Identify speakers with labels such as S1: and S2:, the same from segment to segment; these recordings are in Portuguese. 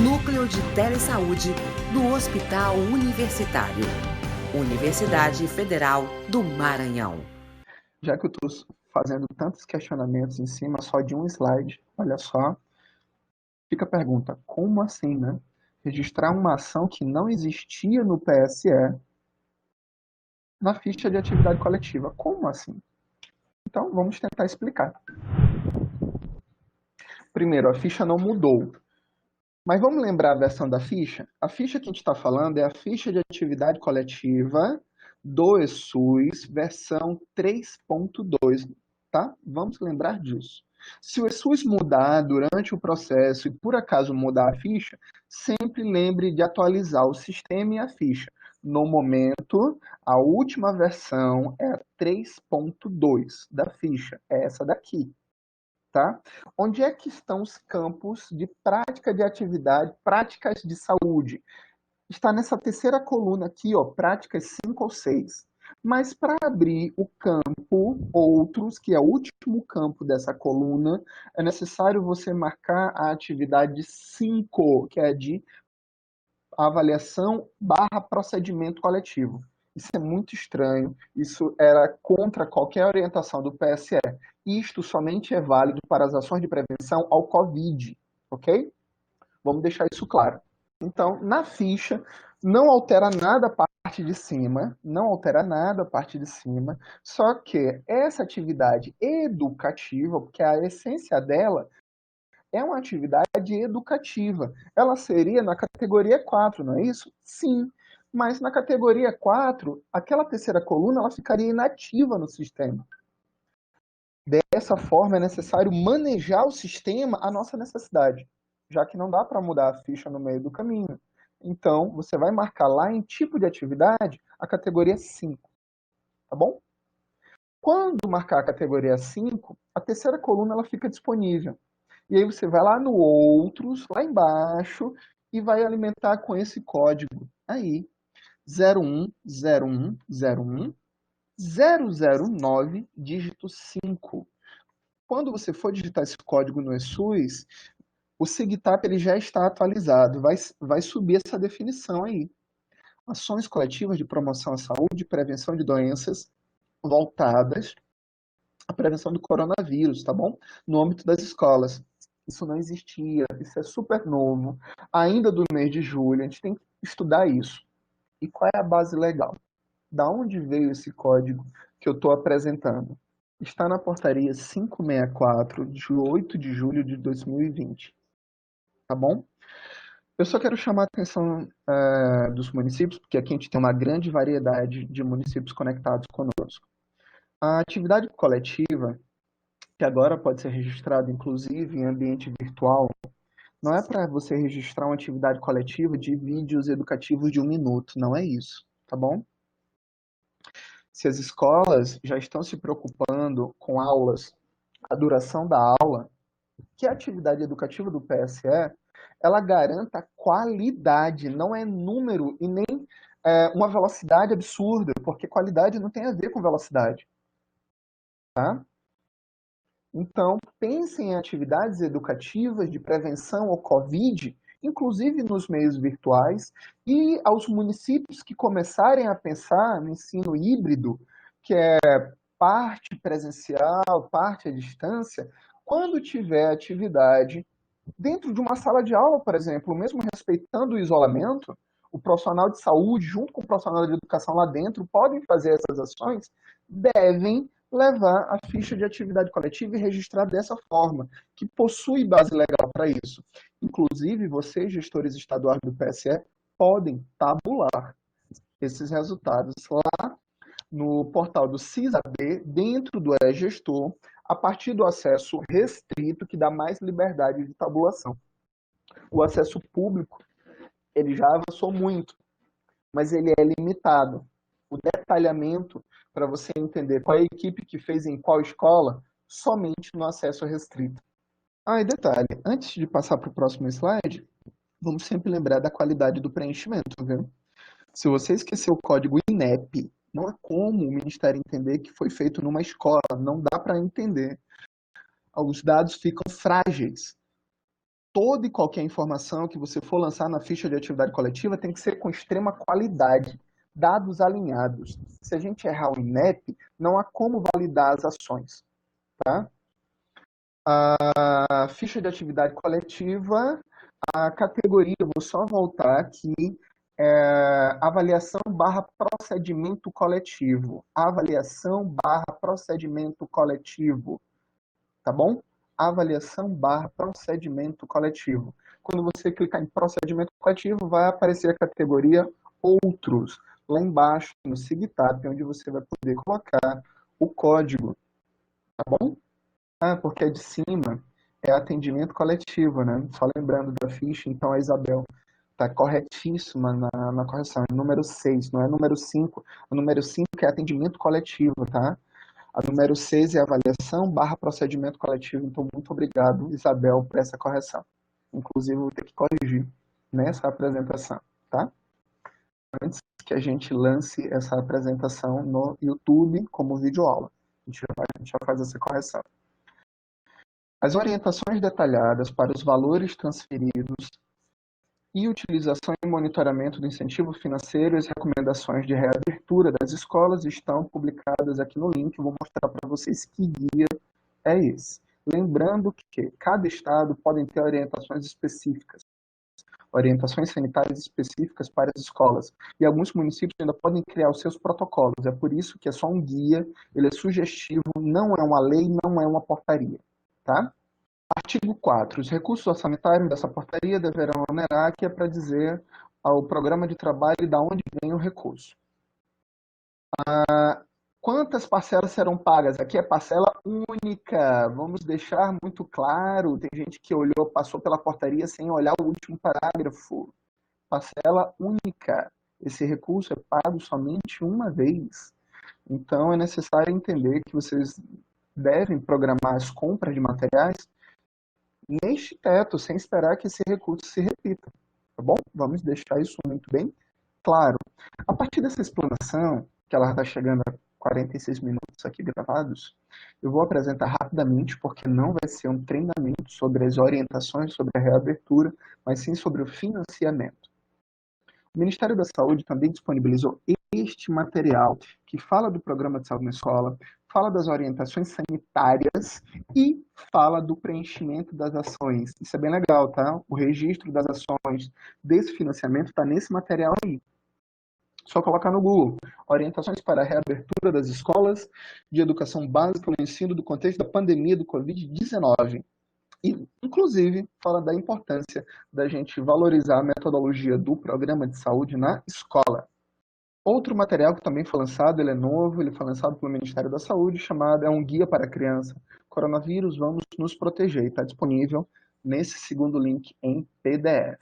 S1: Núcleo de Telesaúde do Hospital Universitário. Universidade Federal do Maranhão.
S2: Já que eu estou fazendo tantos questionamentos em cima só de um slide, olha só, fica a pergunta, como assim, né? Registrar uma ação que não existia no PSE na ficha de atividade coletiva. Como assim? Então, vamos tentar explicar. Primeiro, a ficha não mudou. Mas vamos lembrar a versão da ficha? A ficha que a gente está falando é a ficha de atividade coletiva do ESUS, versão 3.2, tá? Vamos lembrar disso. Se o ESUS mudar durante o processo e por acaso mudar a ficha, sempre lembre de atualizar o sistema e a ficha. No momento, a última versão é a 3.2 da ficha, é essa daqui. Tá? Onde é que estão os campos de prática de atividade, práticas de saúde? Está nessa terceira coluna aqui, ó, práticas 5 ou 6. Mas para abrir o campo outros, que é o último campo dessa coluna, é necessário você marcar a atividade 5, que é de avaliação barra procedimento coletivo. Isso é muito estranho, isso era contra qualquer orientação do PSE. Isto somente é válido para as ações de prevenção ao Covid, ok? Vamos deixar isso claro. Então, na ficha, não altera nada a parte de cima, não altera nada a parte de cima, só que essa atividade educativa, porque a essência dela é uma atividade educativa. Ela seria na categoria 4, não é isso? Sim. Mas na categoria 4, aquela terceira coluna ela ficaria inativa no sistema. Dessa forma, é necessário manejar o sistema à nossa necessidade, já que não dá para mudar a ficha no meio do caminho. Então, você vai marcar lá em tipo de atividade a categoria 5, tá bom? Quando marcar a categoria 5, a terceira coluna ela fica disponível. E aí você vai lá no outros, lá embaixo, e vai alimentar com esse código aí, 010101009, dígito 5. Quando você for digitar esse código no ESUS, o SIGTAP ele já está atualizado, vai subir essa definição aí. Ações coletivas de promoção à saúde e prevenção de doenças voltadas à prevenção do coronavírus, tá bom? No âmbito das escolas. Isso não existia, isso é super novo. Ainda do mês de julho, a gente tem que estudar isso. E qual é a base legal? Da onde veio esse código que eu estou apresentando? Está na portaria 564, de 8 de julho de 2020. Tá bom? Eu só quero chamar a atenção dos municípios, porque aqui a gente tem uma grande variedade de municípios conectados conosco. A atividade coletiva, que agora pode ser registrada, inclusive, em ambiente virtual, não é para você registrar uma atividade coletiva de vídeos educativos de 1 minuto, não é isso, tá bom? Se as escolas já estão se preocupando com aulas, a duração da aula, que a atividade educativa do PSE, ela garanta qualidade, não é número e nem uma velocidade absurda, porque qualidade não tem a ver com velocidade, tá? Então, pensem em atividades educativas de prevenção ao Covid, inclusive nos meios virtuais, e aos municípios que começarem a pensar no ensino híbrido, que é parte presencial, parte à distância, quando tiver atividade dentro de uma sala de aula, por exemplo, mesmo respeitando o isolamento, o profissional de saúde, junto com o profissional de educação lá dentro, podem fazer essas ações, devem levar a ficha de atividade coletiva e registrar dessa forma, que possui base legal para isso. Inclusive, vocês, gestores estaduais do PSE, podem tabular esses resultados lá no portal do CISAB, dentro do e-gestor, a partir do acesso restrito, que dá mais liberdade de tabulação. O acesso público, ele já avançou muito, mas ele é limitado. O detalhamento, para você entender qual é a equipe que fez em qual escola, somente no acesso restrito. Ah, e detalhe, antes de passar para o próximo slide, vamos sempre lembrar da qualidade do preenchimento, viu? Se você esquecer o código INEP, não há como o Ministério entender que foi feito numa escola, não dá para entender. Os dados ficam frágeis. toda e qualquer informação que você for lançar na ficha de atividade coletiva tem que ser com extrema qualidade, dados alinhados. Se a gente errar o INEP, não há como validar as ações, tá? A ficha de atividade coletiva, a categoria, eu vou só voltar aqui, avaliação barra procedimento coletivo. Avaliação barra procedimento coletivo, tá bom? Avaliação barra procedimento coletivo. Quando você clicar em procedimento coletivo, vai aparecer a categoria outros, lá embaixo no SIGTAP, onde você vai poder colocar o código, tá bom? Porque a de cima é atendimento coletivo, né? Só lembrando da ficha, então a Isabel está corretíssima na correção, é número 6, não é número 5. O número 5 é atendimento coletivo, tá? A número 6 é avaliação barra procedimento coletivo. Então, muito obrigado, Isabel, por essa correção. Inclusive, vou ter que corrigir nessa apresentação, tá? Antes que a gente lance essa apresentação no YouTube como videoaula. A gente já faz essa correção. As orientações detalhadas para os valores transferidos e utilização e monitoramento do incentivo financeiro e as recomendações de reabertura das escolas estão publicadas aqui no link. Eu vou mostrar para vocês que guia é esse. Lembrando que cada estado pode ter orientações específicas, orientações sanitárias específicas para as escolas. E alguns municípios ainda podem criar os seus protocolos. É por isso que é só um guia, ele é sugestivo, não é uma lei, não é uma portaria, tá? Artigo 4. Os recursos orçamentários dessa portaria deverão onerar, que é para dizer ao programa de trabalho de onde vem o recurso. Quantas parcelas serão pagas? Aqui é parcela única. Vamos deixar muito claro. Tem gente que olhou, passou pela portaria sem olhar o último parágrafo. Parcela única. Esse recurso é pago somente uma vez. Então, é necessário entender que vocês devem programar as compras de materiais neste teto, sem esperar que esse recurso se repita, tá bom? Vamos deixar isso muito bem claro. A partir dessa explanação, que ela está chegando a 46 minutos aqui gravados, eu vou apresentar rapidamente, porque não vai ser um treinamento sobre as orientações sobre a reabertura, mas sim sobre o financiamento. O Ministério da Saúde também disponibilizou este material, que fala do programa de saúde na escola, fala das orientações sanitárias e fala do preenchimento das ações. Isso é bem legal, tá? O registro das ações desse financiamento está nesse material aí. Só colocar no Google. Orientações para a reabertura das escolas de educação básica no ensino do contexto da pandemia do Covid-19. E, inclusive, fala da importância da gente valorizar a metodologia do programa de saúde na escola. Outro material que também foi lançado, ele é novo, ele foi lançado pelo Ministério da Saúde, chamado É um Guia para a Criança. Coronavírus, vamos nos proteger. Está disponível nesse segundo link em PDF.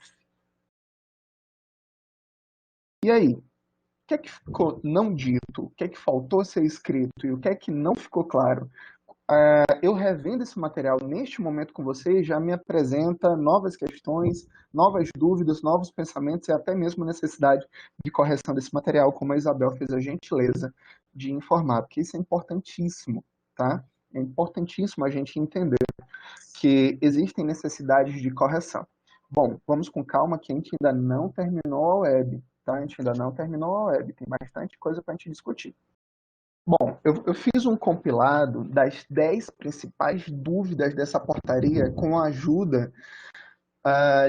S2: E aí? O que é que ficou não dito? O que é que faltou ser escrito? E o que é que não ficou claro? Eu revendo esse material neste momento com vocês, já me apresenta novas questões, novas dúvidas, novos pensamentos e até mesmo necessidade de correção desse material, como a Isabel fez a gentileza de informar, porque isso é importantíssimo, tá? É importantíssimo a gente entender que existem necessidades de correção. Bom, vamos com calma que a gente ainda não terminou a web, tá? A gente ainda não terminou a web, tem bastante coisa para a gente discutir. Bom, eu fiz um compilado das 10 principais dúvidas dessa portaria com a ajuda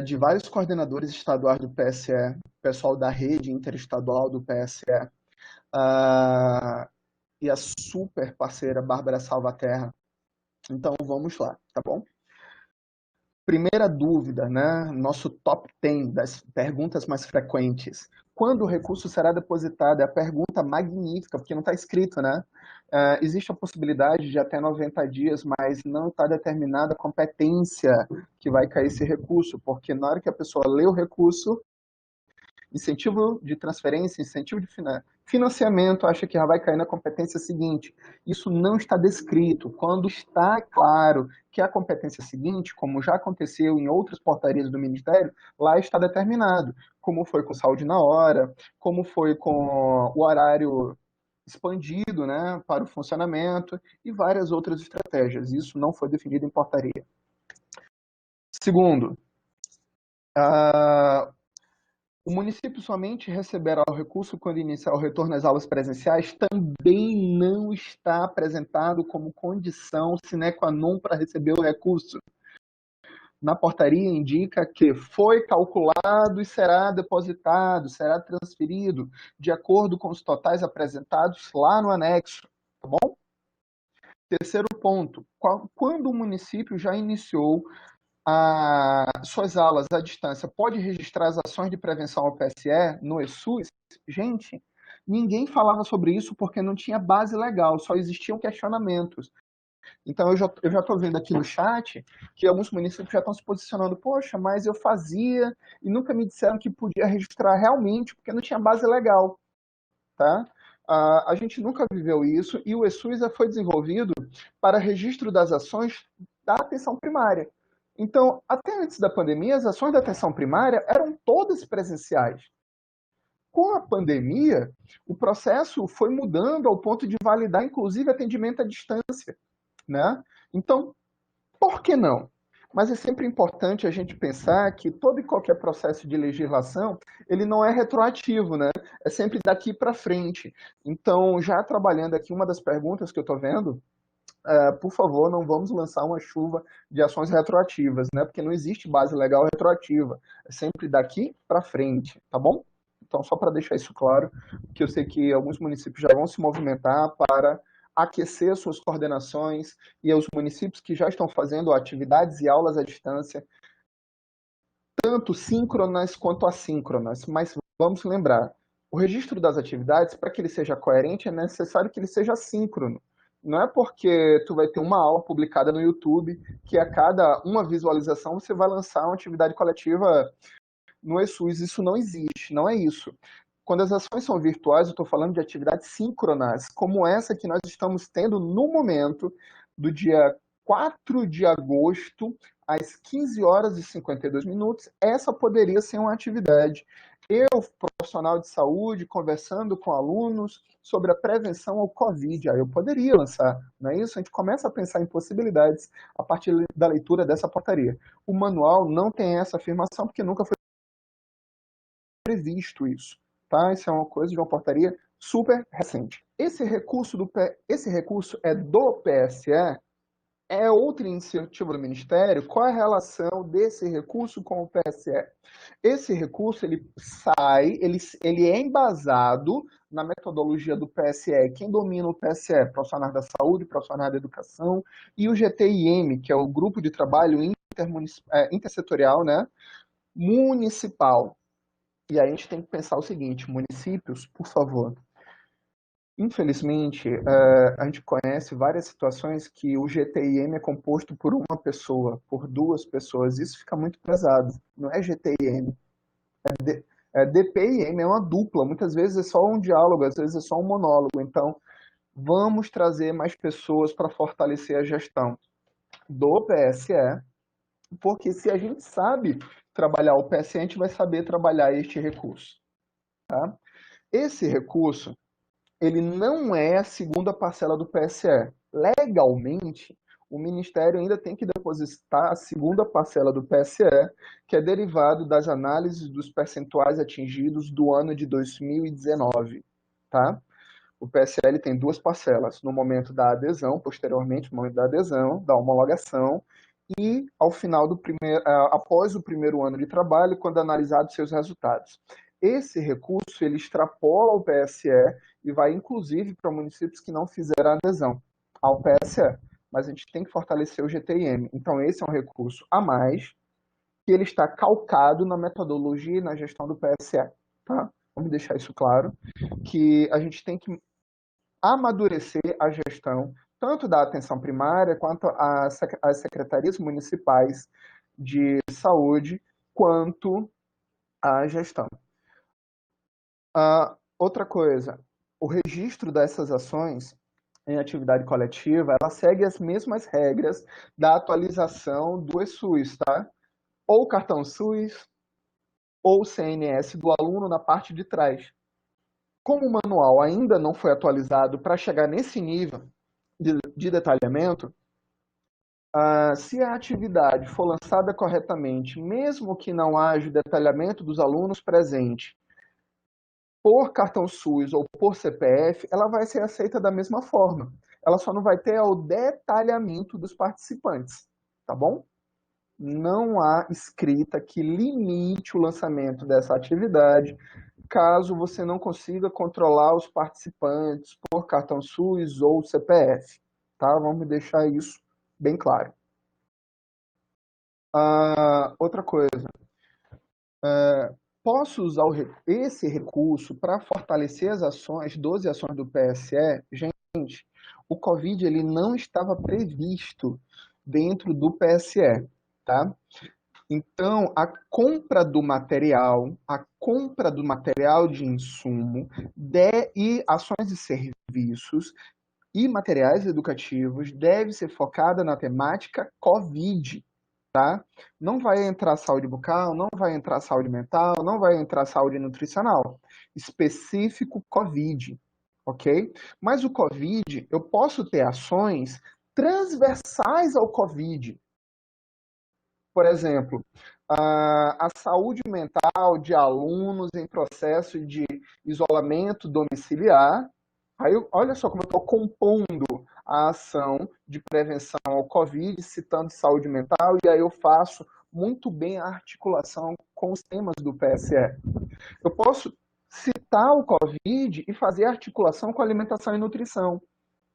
S2: de vários coordenadores estaduais do PSE, pessoal da rede interestadual do PSE, e a super parceira Bárbara Salvaterra. Então, vamos lá, tá bom? Primeira dúvida, né? Nosso top 10 das perguntas mais frequentes. Quando o recurso será depositado? É a pergunta magnífica, porque não está escrito, né? Existe a possibilidade de até 90 dias, mas não está determinada a competência que vai cair esse recurso, porque na hora que a pessoa lê o recurso, incentivo de transferência, incentivo de financiamento, acha que já vai cair na competência seguinte. Isso não está descrito. Quando está claro que a competência seguinte, como já aconteceu em outras portarias do Ministério, lá está determinado. Como foi com saúde na hora, como foi com o horário expandido, né, para o funcionamento e várias outras estratégias. Isso não foi definido em portaria. Segundo, Ah, o município somente receberá o recurso quando iniciar o retorno às aulas presenciais, também não está apresentado como condição sine qua non para receber o recurso. Na portaria indica que foi calculado e será depositado, será transferido de acordo com os totais apresentados lá no anexo, tá bom? Terceiro ponto, quando o município já iniciou suas aulas à distância, pode registrar as ações de prevenção ao PSE no ESUS? Gente, ninguém falava sobre isso porque não tinha base legal, só existiam questionamentos. Então, eu já estou vendo aqui no chat que alguns municípios já estão se posicionando. Poxa, mas eu fazia e nunca me disseram que podia registrar realmente, porque não tinha base legal. Tá? A gente nunca viveu isso e o ESUS foi desenvolvido para registro das ações da atenção primária. Então, até antes da pandemia, as ações da atenção primária eram todas presenciais. Com a pandemia, o processo foi mudando ao ponto de validar, inclusive, atendimento à distância. Né? Então, por que não? Mas é sempre importante a gente pensar que todo e qualquer processo de legislação, ele não é retroativo, né? É sempre daqui para frente. Então, já trabalhando aqui, uma das perguntas que eu estou vendo, por favor, não vamos lançar uma chuva de ações retroativas, né? Porque não existe base legal retroativa. É sempre daqui para frente, tá bom? Então, só para deixar isso claro, que eu sei que alguns municípios já vão se movimentar para aquecer suas coordenações e os municípios que já estão fazendo atividades e aulas à distância, tanto síncronas quanto assíncronas. Mas vamos lembrar, o registro das atividades, para que ele seja coerente, é necessário que ele seja síncrono. Não é porque tu vai ter uma aula publicada no YouTube que a cada uma visualização você vai lançar uma atividade coletiva no ESUS. Isso não existe, não é isso. Quando as ações são virtuais, eu estou falando de atividades síncronas, como essa que nós estamos tendo no momento do dia 4 de agosto, às 15 horas e 52 minutos. Essa poderia ser uma atividade. Eu, profissional de saúde, conversando com alunos sobre a prevenção ao Covid. Aí eu poderia lançar, não é isso? A gente começa a pensar em possibilidades a partir da leitura dessa portaria. O manual não tem essa afirmação, porque nunca foi previsto isso, tá? Isso é uma coisa de uma portaria super recente. Esse recurso é do PSE, é outra iniciativa do Ministério. Qual é a relação desse recurso com o PSE? Esse recurso ele é embasado na metodologia do PSE. Quem domina o PSE? Profissionais da saúde, profissionais da educação e o GTIM, que é o grupo de trabalho intersetorial, né, municipal. E aí a gente tem que pensar o seguinte, municípios, por favor. Infelizmente, a gente conhece várias situações que o GTIM é composto por uma pessoa, por duas pessoas. Isso fica muito pesado. Não é GTIM. DPIM é uma dupla. Muitas vezes é só um diálogo, às vezes é só um monólogo. Então, vamos trazer mais pessoas para fortalecer a gestão do PSE, porque se a gente sabe trabalhar o PSE, a gente vai saber trabalhar este recurso. Tá? Esse recurso, ele não é a segunda parcela do PSE. Legalmente, o Ministério ainda tem que depositar a segunda parcela do PSE, que é derivado das análises dos percentuais atingidos do ano de 2019. Tá? O PSL tem duas parcelas, no momento da adesão, posteriormente, no momento da adesão, da homologação, e ao final após o primeiro ano de trabalho, quando analisados seus resultados. Esse recurso ele extrapola o PSE e vai inclusive para municípios que não fizeram adesão ao PSE, mas a gente tem que fortalecer o GTIM. Então esse é um recurso a mais que ele está calcado na metodologia e na gestão do PSE, tá? Vamos deixar isso claro, que a gente tem que amadurecer a gestão tanto da atenção primária quanto as secretarias municipais de saúde, quanto a gestão. Outra coisa, o registro dessas ações em atividade coletiva, ela segue as mesmas regras da atualização do ESUS, tá? Ou cartão SUS, ou CNS do aluno na parte de trás. Como o manual ainda não foi atualizado para chegar nesse nível de detalhamento, Se a atividade for lançada corretamente, mesmo que não haja o detalhamento dos alunos presentes, por cartão SUS ou por CPF, ela vai ser aceita da mesma forma. Ela só não vai ter o detalhamento dos participantes, tá bom? Não há escrita que limite o lançamento dessa atividade, caso você não consiga controlar os participantes por cartão SUS ou CPF, tá? Vamos deixar isso bem claro. Outra coisa, posso usar esse recurso para fortalecer as ações, 12 ações do PSE? Gente, o Covid ele não estava previsto dentro do PSE, tá? Então, a compra do material de insumo e ações e serviços e materiais educativos deve ser focada na temática COVID, tá? Não vai entrar saúde bucal, não vai entrar saúde mental, não vai entrar saúde nutricional. Específico COVID, ok? Mas o COVID, eu posso ter ações transversais ao COVID. Por exemplo, a saúde mental de alunos em processo de isolamento domiciliar. Aí, olha só como eu estou compondo a ação de prevenção ao Covid, citando saúde mental, e aí eu faço muito bem a articulação com os temas do PSE. Eu posso citar o Covid e fazer articulação com alimentação e nutrição.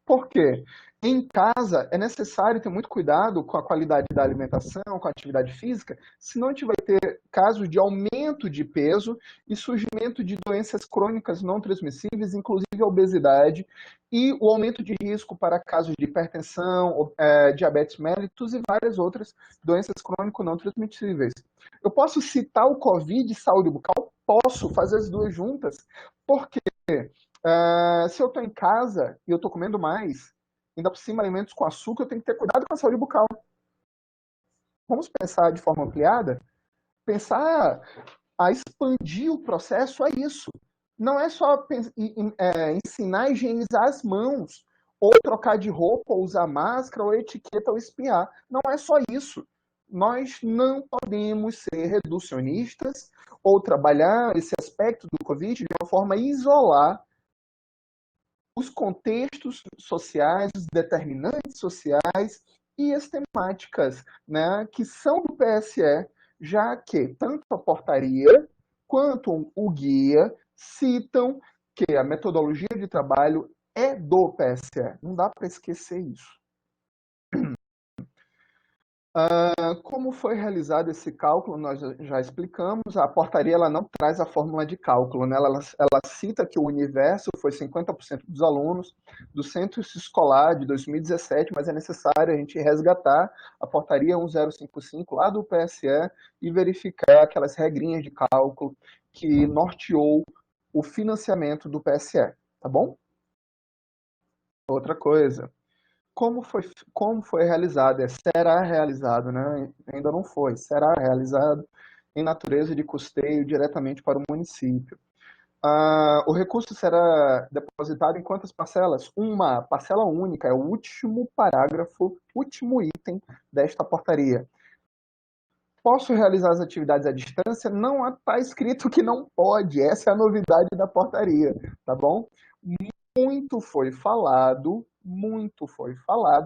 S2: Por quê? Em casa é necessário ter muito cuidado com a qualidade da alimentação, com a atividade física, senão a gente vai ter casos de aumento de peso e surgimento de doenças crônicas não transmissíveis, inclusive a obesidade, e o aumento de risco para casos de hipertensão, diabetes mellitus e várias outras doenças crônico não transmissíveis. Eu posso citar o COVID e saúde bucal? Posso fazer as duas juntas. Por quê? Se eu estou em casa e eu estou comendo mais, ainda por cima alimentos com açúcar, eu tenho que ter cuidado com a saúde bucal. Vamos pensar de forma ampliada? Pensar a expandir o processo é isso. Não é só ensinar a higienizar as mãos, ou trocar de roupa, ou usar máscara, ou etiqueta, ou espiar. Não é só isso. Nós não podemos ser reducionistas ou trabalhar esse aspecto do Covid de uma forma a isolar os contextos sociais, os determinantes sociais e as temáticas, né, que são do PSE, já que tanto a portaria quanto o guia citam que a metodologia de trabalho é do PSE. Não dá para esquecer isso. Como foi realizado esse cálculo, nós já explicamos. A portaria ela não traz a fórmula de cálculo, né? Ela cita que o universo foi 50% dos alunos do centro escolar de 2017, mas é necessário a gente resgatar a portaria 1055 lá do PSE e verificar aquelas regrinhas de cálculo que norteou o financiamento do PSE, tá bom? Outra coisa. Como foi realizado? Será realizado, né? Ainda não foi. Será realizado em natureza de custeio diretamente para o município. O recurso será depositado em quantas parcelas? Uma parcela única, é o último parágrafo, último item desta portaria. Posso realizar as atividades à distância? Não está escrito que não pode. Essa é a novidade da portaria, tá bom? Muito foi falado,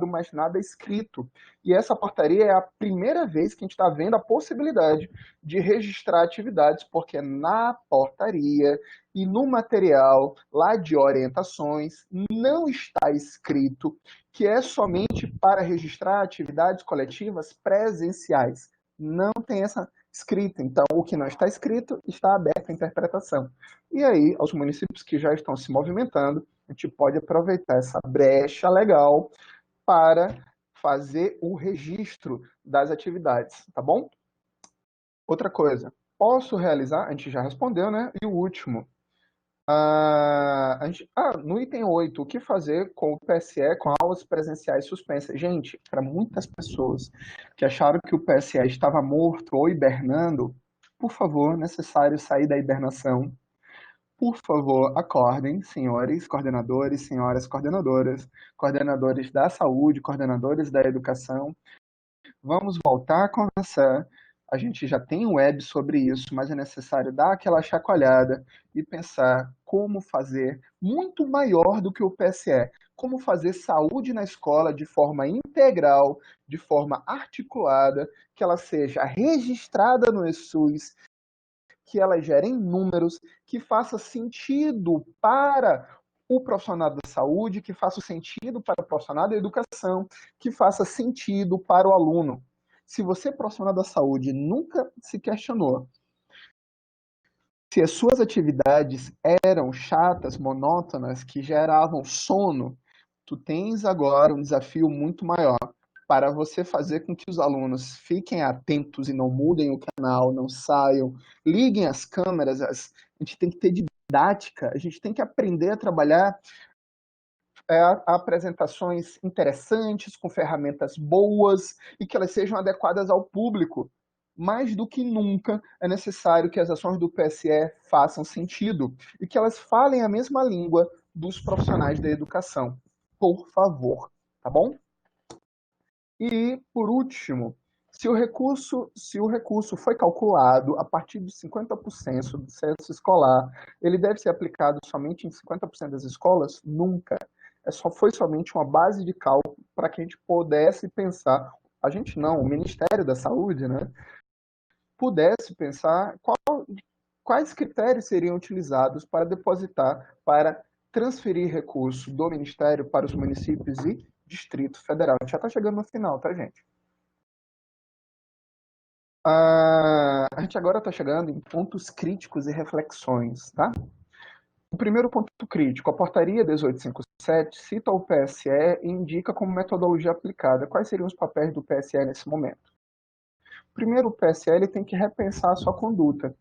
S2: mas nada escrito. E essa portaria é a primeira vez que a gente está vendo a possibilidade de registrar atividades, porque na portaria e no material lá de orientações não está escrito que é somente para registrar atividades coletivas presenciais. Não tem essa escrita. Então, o que não está escrito está aberto à interpretação. E aí, aos municípios que já estão se movimentando, a gente pode aproveitar essa brecha legal para fazer o registro das atividades, tá bom? Outra coisa, posso realizar, a gente já respondeu, né? E o último, no item 8, o que fazer com o PSE com aulas presenciais suspensas? Gente, para muitas pessoas que acharam que o PSE estava morto ou hibernando, por favor, é necessário sair da hibernação. Por favor, acordem, senhores coordenadores, senhoras coordenadoras, coordenadores da saúde, coordenadores da educação. Vamos voltar a conversar. A gente já tem um web sobre isso, mas é necessário dar aquela chacoalhada e pensar como fazer muito maior do que o PSE. Como fazer saúde na escola de forma integral, de forma articulada, que ela seja registrada no ESUS, que ela gere números, que faça sentido para o profissional da saúde, que faça sentido para o profissional da educação, que faça sentido para o aluno. Se você, profissional da saúde, nunca se questionou se as suas atividades eram chatas, monótonas, que geravam sono, tu tens agora um desafio muito maior para você fazer com que os alunos fiquem atentos e não mudem o canal, não saiam, liguem as câmeras, a gente tem que ter didática, a gente tem que aprender a trabalhar apresentações interessantes, com ferramentas boas e que elas sejam adequadas ao público. Mais do que nunca é necessário que as ações do PSE façam sentido e que elas falem a mesma língua dos profissionais da educação. Por favor, tá bom? E, por último, se o recurso foi calculado a partir de 50% do censo escolar, ele deve ser aplicado somente em 50% das escolas? Nunca. Foi somente uma base de cálculo para que a gente pudesse pensar, a gente não, o Ministério da Saúde, né, pudesse pensar quais critérios seriam utilizados para depositar, para transferir recurso do Ministério para os municípios e Distrito Federal. A gente já está chegando no final, tá, gente? A gente agora está chegando em pontos críticos e reflexões, tá? O primeiro ponto crítico, a portaria 1857 cita o PSE e indica como metodologia aplicada. Quais seriam os papéis do PSE nesse momento? Primeiro, o PSE tem que repensar a sua conduta,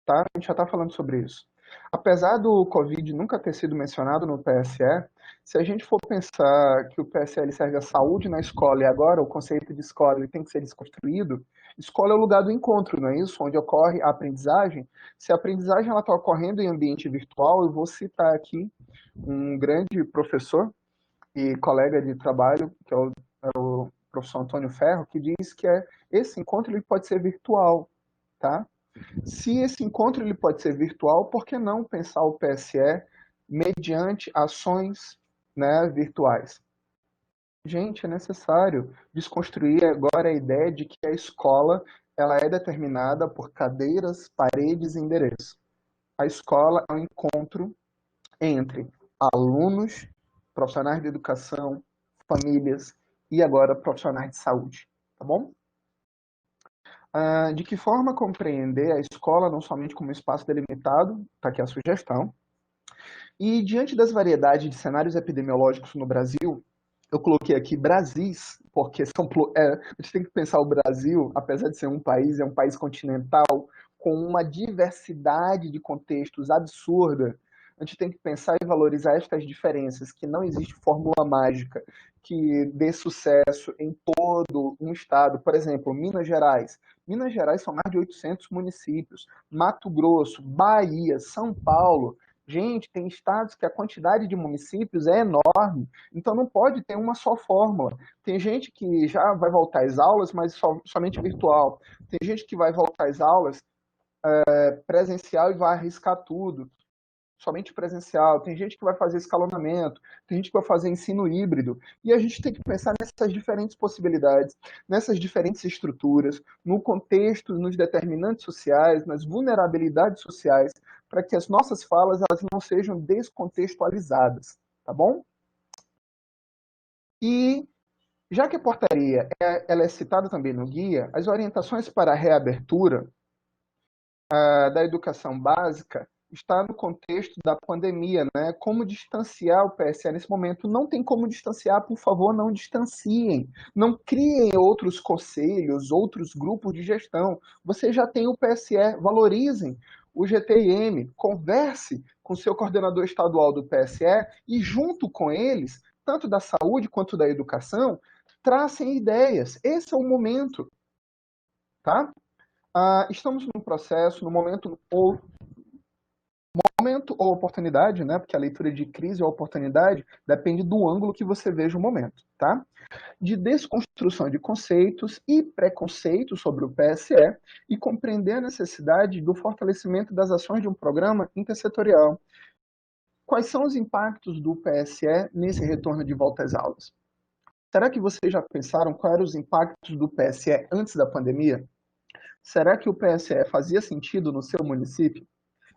S2: tá? A gente já está falando sobre isso. Apesar do Covid nunca ter sido mencionado no PSE, se a gente for pensar que o PSL serve à saúde na escola e agora o conceito de escola ele tem que ser desconstruído, escola é o lugar do encontro, não é isso? Onde ocorre a aprendizagem. Se a aprendizagem está ocorrendo em ambiente virtual, eu vou citar aqui um grande professor e colega de trabalho, que é o professor Antônio Ferro, que diz que esse encontro ele pode ser virtual, tá? Se esse encontro ele pode ser virtual, por que não pensar o PSE mediante ações, né, virtuais? Gente, é necessário desconstruir agora a ideia de que a escola ela é determinada por cadeiras, paredes e endereços. A escola é um encontro entre alunos, profissionais de educação, famílias e agora profissionais de saúde, tá bom? De que forma compreender a escola não somente como um espaço delimitado, está aqui a sugestão, e diante das variedades de cenários epidemiológicos no Brasil, eu coloquei aqui Brasis, porque a gente tem que pensar o Brasil, apesar de ser um país, é um país continental, com uma diversidade de contextos absurda. A gente tem que pensar e valorizar estas diferenças, que não existe fórmula mágica que dê sucesso em todo um estado. Por exemplo, Minas Gerais. Minas Gerais são mais de 800 municípios. Mato Grosso, Bahia, São Paulo. Gente, tem estados que a quantidade de municípios é enorme, então não pode ter uma só fórmula. Tem gente que já vai voltar às aulas, mas somente virtual. Tem gente que vai voltar às aulas presencial e vai arriscar tudo, somente presencial. Tem gente que vai fazer escalonamento, tem gente que vai fazer ensino híbrido. E a gente tem que pensar nessas diferentes possibilidades, nessas diferentes estruturas, no contexto, nos determinantes sociais, nas vulnerabilidades sociais, para que as nossas falas elas não sejam descontextualizadas, tá bom? E já que a portaria ela é citada também no guia, as orientações para a reabertura da educação básica está no contexto da pandemia, né? Como distanciar o PSE nesse momento? Não tem como distanciar, por favor, não distanciem. Não criem outros conselhos, outros grupos de gestão. Você já tem o PSE, valorizem o GTIM, converse com o seu coordenador estadual do PSE e junto com eles, tanto da saúde quanto da educação, tracem ideias. Esse é o momento, tá? Estamos num processo, no momento Momento ou oportunidade, né? Porque a leitura de crise ou oportunidade depende do ângulo que você veja o momento, tá? De desconstrução de conceitos e preconceitos sobre o PSE e compreender a necessidade do fortalecimento das ações de um programa intersetorial. Quais são os impactos do PSE nesse retorno de volta às aulas? Será que vocês já pensaram quais eram os impactos do PSE antes da pandemia? Será que o PSE fazia sentido no seu município?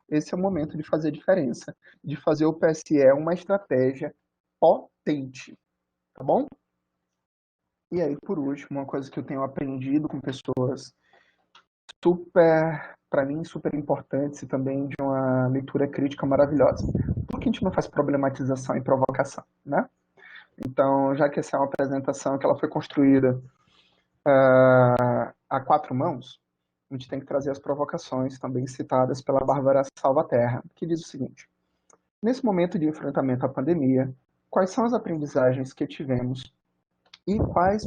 S2: Esse é o momento de fazer diferença, de fazer o PSE uma estratégia potente, tá bom? E aí, por último, uma coisa que eu tenho aprendido com pessoas super, para mim, super importantes e também de uma leitura crítica maravilhosa. Por que a gente não faz problematização e provocação, né? Então, já que essa é uma apresentação que ela foi construída a quatro mãos, a gente tem que trazer as provocações também citadas pela Bárbara Salvaterra, que diz o seguinte: nesse momento de enfrentamento à pandemia, quais são as aprendizagens que tivemos e quais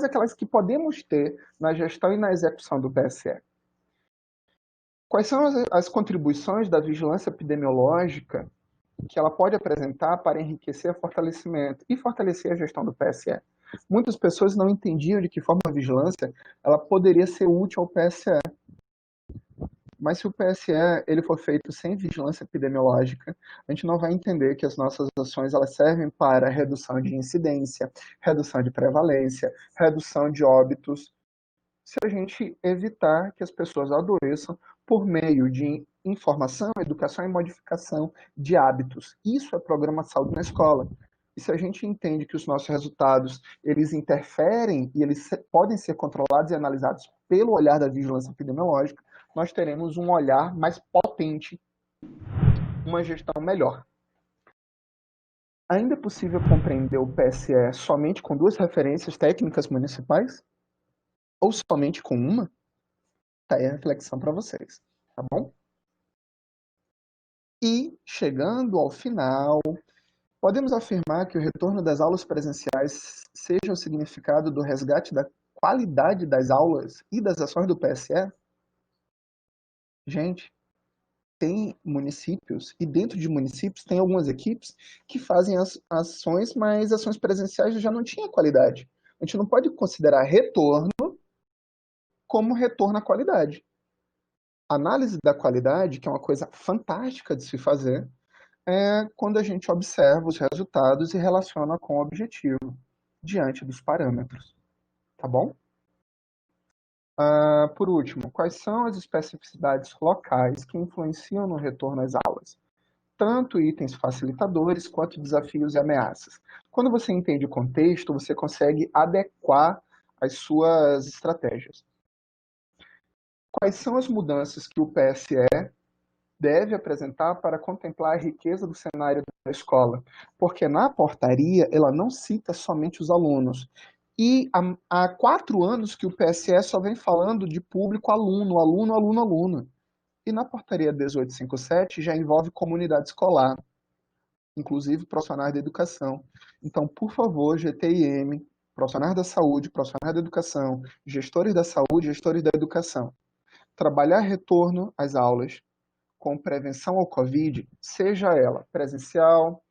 S2: aquelas que podemos ter na gestão e na execução do PSE? Quais são as contribuições da vigilância epidemiológica que ela pode apresentar para enriquecer o fortalecimento e fortalecer a gestão do PSE? Muitas pessoas não entendiam de que forma a vigilância ela poderia ser útil ao PSE. Mas se o PSE ele for feito sem vigilância epidemiológica, a gente não vai entender que as nossas ações elas servem para redução de incidência, redução de prevalência, redução de óbitos, se a gente evitar que as pessoas adoeçam por meio de informação, educação e modificação de hábitos. Isso é programa Saúde na Escola. E se a gente entende que os nossos resultados, eles interferem e eles podem ser controlados e analisados pelo olhar da vigilância epidemiológica, nós teremos um olhar mais potente, uma gestão melhor. Ainda é possível compreender o PSE somente com duas referências técnicas municipais? Ou somente com uma? Tá aí a reflexão para vocês, tá bom? E, chegando ao final, podemos afirmar que o retorno das aulas presenciais seja o significado do resgate da qualidade das aulas e das ações do PSE? Gente, tem municípios, e dentro de municípios tem algumas equipes que fazem as ações, mas ações presenciais já não tinham qualidade. A gente não pode considerar retorno como retorno à qualidade. A análise da qualidade, que é uma coisa fantástica de se fazer, é quando a gente observa os resultados e relaciona com o objetivo, diante dos parâmetros. Tá bom? Por último, quais são as especificidades locais que influenciam no retorno às aulas? Tanto itens facilitadores quanto desafios e ameaças. Quando você entende o contexto, você consegue adequar as suas estratégias. Quais são as mudanças que o PSE deve apresentar para contemplar a riqueza do cenário da escola? Porque na portaria, ela não cita somente os alunos. E há 4 anos que o PSE só vem falando de público aluno, aluno, aluno, aluno. E na portaria 1857 já envolve comunidade escolar, inclusive profissionais da educação. Então, por favor, GTIM, profissionais da saúde, profissionais da educação, gestores da saúde, gestores da educação, trabalhar retorno às aulas com prevenção ao Covid, seja ela presencial,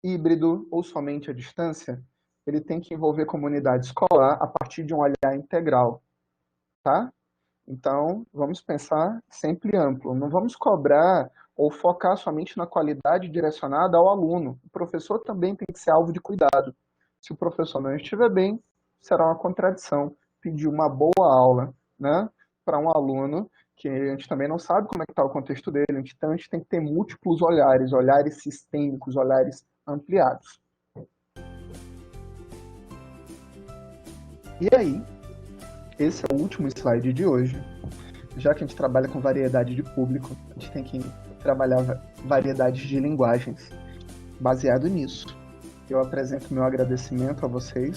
S2: híbrido ou somente à distância, ele tem que envolver comunidade escolar a partir de um olhar integral, tá? Então, vamos pensar sempre amplo. Não vamos cobrar ou focar somente na qualidade direcionada ao aluno. O professor também tem que ser alvo de cuidado. Se o professor não estiver bem, será uma contradição pedir uma boa aula, né, para um aluno que a gente também não sabe como é que está o contexto dele. Então, a gente tem que ter múltiplos olhares, olhares sistêmicos, olhares ampliados. E aí, esse é o último slide de hoje. Já que a gente trabalha com variedade de público, a gente tem que trabalhar variedades de linguagens. Baseado nisso, eu apresento meu agradecimento a vocês.